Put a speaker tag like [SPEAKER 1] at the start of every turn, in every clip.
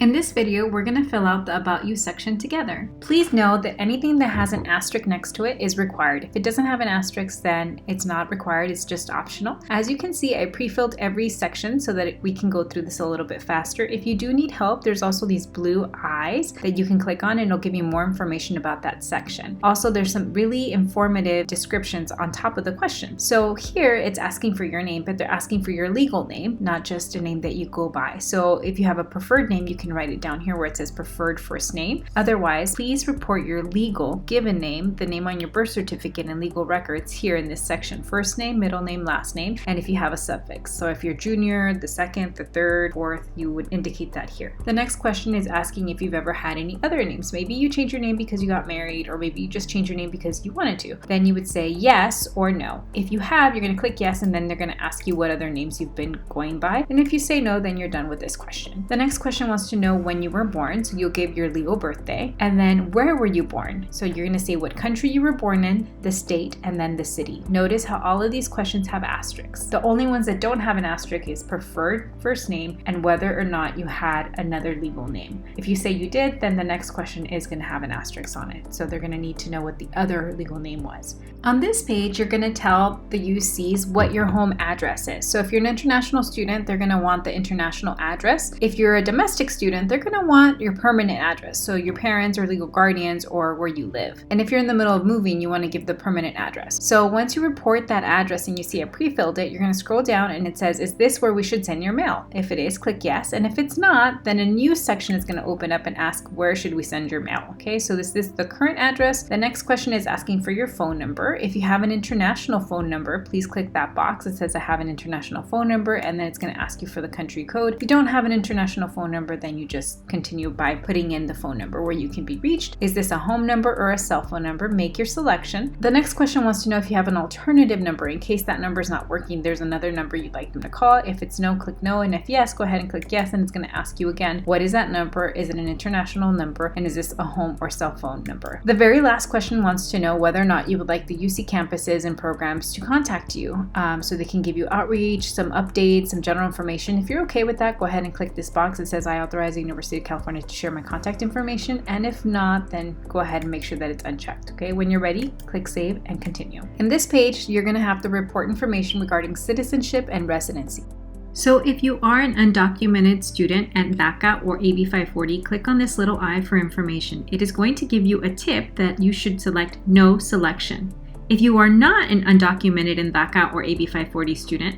[SPEAKER 1] In this video, we're going to fill out the About You section together. Please know that anything that has an asterisk next to it is required. If it doesn't have an asterisk, then it's not required, it's just optional. As you can see, I pre-filled every section so that we can go through this a little bit faster. If you do need help, there's also these blue eyes that you can click on and it'll give you more information about that section. Also, there's some really informative descriptions on top of the question. So here it's asking for your name, but they're asking for your legal name, not just a name that you go by. So if you have a preferred name, you can write it down here where it says preferred first name. Otherwise, please report your legal given name, the name on your birth certificate and legal records here in this section. First name, middle name, last name, and if you have a suffix. So if you're junior, the second, the third, fourth, you would indicate that here. The next question is asking if you've ever had any other names. Maybe you changed your name because you got married, or maybe you just changed your name because you wanted to. Then you would say yes or no. If you have, you're going to click yes, and then they're going to ask you what other names you've been going by. And if you say no, then you're done with this question. The next question wants to know when you were born, so you'll give your legal birthday, and then where were you born? So you're going to say what country you were born in, the state, and then the city. Notice how all of these questions have asterisks. The only ones that don't have an asterisk is preferred first name and whether or not you had another legal name. If you say you did, then the next question is going to have an asterisk on it. So they're going to need to know what the other legal name was. On this page, you're going to tell the UCs what your home address is. So if you're an international student, they're going to want the international address. If you're a domestic student, they're going to want your permanent address. So your parents or legal guardians or where you live. And if you're in the middle of moving, you want to give the permanent address. So once you report that address and you see I pre-filled it, you're going to scroll down and it says, is this where we should send your mail? If it is, click yes. And if it's not, then a new section is going to open up and ask, where should we send your mail? Okay, so this is the current address. The next question is asking for your phone number. If you have an international phone number, please click that box that says I have an international phone number, and then it's going to ask you for the country code. If you don't have an international phone number, then you just continue by putting in the phone number where you can be reached. Is this a home number or a cell phone number? Make your selection. The next question wants to know if you have an alternative number. In case that number is not working, there's another number you'd like them to call. If it's no, click no, and if yes, go ahead and click yes, and it's going to ask you again, what is that number? Is it an international number? And is this a home or cell phone number? The very last question wants to know whether or not you would like the UC campuses and programs to contact you so they can give you outreach, some updates, some general information. If you're okay with that, go ahead and click this box that says I authorize the University of California to share my contact information, and if not, then go ahead and make sure that it's unchecked. Okay, when you're ready, click save and continue. In this page, you're going to have to report information regarding citizenship and residency. So if you are an undocumented student at DACA or AB 540, click on this little I for information. It is going to give you a tip that you should select no selection. If you are not an undocumented in DACA or AB 540 student,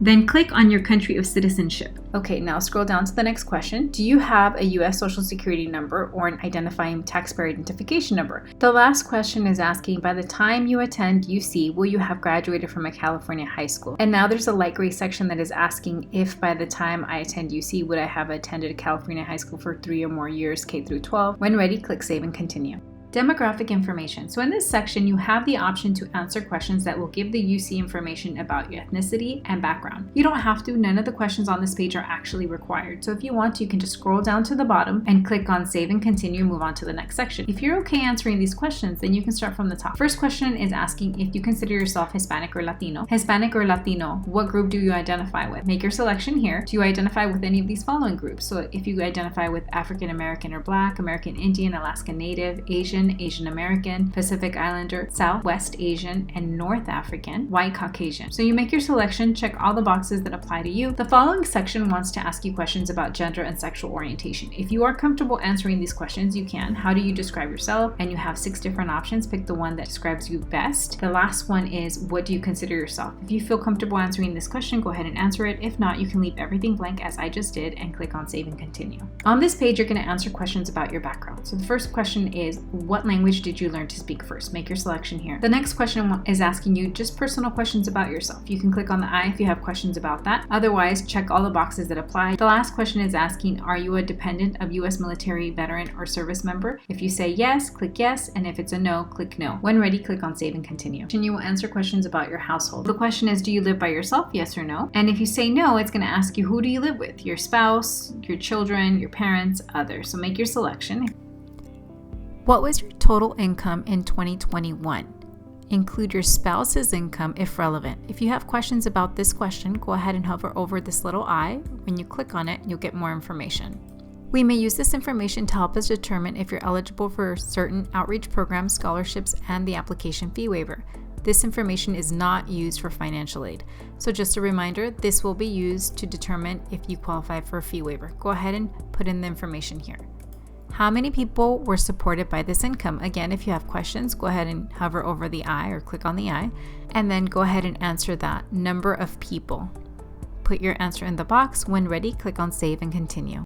[SPEAKER 1] then click on your country of citizenship. Okay, now scroll down to the next question. Do you have a U.S. Social Security number or an identifying taxpayer identification number? The last question is asking, by the time you attend UC, will you have graduated from a California high school? And now there's a light gray section that is asking if by the time I attend UC, would I have attended a California high school for 3 or more years, K through 12? When ready, click save and continue. Demographic information. So in this section, you have the option to answer questions that will give the UC information about your ethnicity and background. You don't have to. None of the questions on this page are actually required. So if you want to, you can just scroll down to the bottom and click on save and continue, move on to the next section. If you're okay answering these questions, then you can start from the top. First question is asking if you consider yourself Hispanic or Latino. Hispanic or Latino, what group do you identify with? Make your selection here. Do you identify with any of these following groups? So if you identify with African American or Black, American Indian, Alaska Native, Asian, Asian American, Pacific Islander, Southwest Asian, and North African, White Caucasian. So you make your selection, check all the boxes that apply to you. The following section wants to ask you questions about gender and sexual orientation. If you are comfortable answering these questions, you can. How do you describe yourself? And you have 6 different options. Pick the one that describes you best. The last one is, what do you consider yourself? If you feel comfortable answering this question, go ahead and answer it. If not, you can leave everything blank as I just did and click on save and continue. On this page, you're going to answer questions about your background. So the first question is, what language did you learn to speak first? Make your selection here. The next question is asking you just personal questions about yourself. You can click on the I if you have questions about that. Otherwise, check all the boxes that apply. The last question is asking, are you a dependent of U.S. military, veteran, or service member? If you say yes, click yes, and if it's a no, click no. When ready, click on save and continue. And you will answer questions about your household. The question is, do you live by yourself? Yes or no? And if you say no, it's going to ask you, who do you live with? Your spouse, your children, your parents, others. So make your selection. What was your total income in 2021? Include your spouse's income if relevant. If you have questions about this question, go ahead and hover over this little I. When you click on it, you'll get more information. We may use this information to help us determine if you're eligible for certain outreach programs, scholarships, and the application fee waiver. This information is not used for financial aid. So just a reminder, this will be used to determine if you qualify for a fee waiver. Go ahead and put in the information here. How many people were supported by this income? Again, if you have questions, go ahead and hover over the I or click on the I, and then go ahead and answer that. Number of people. Put your answer in the box. When ready, click on Save and Continue.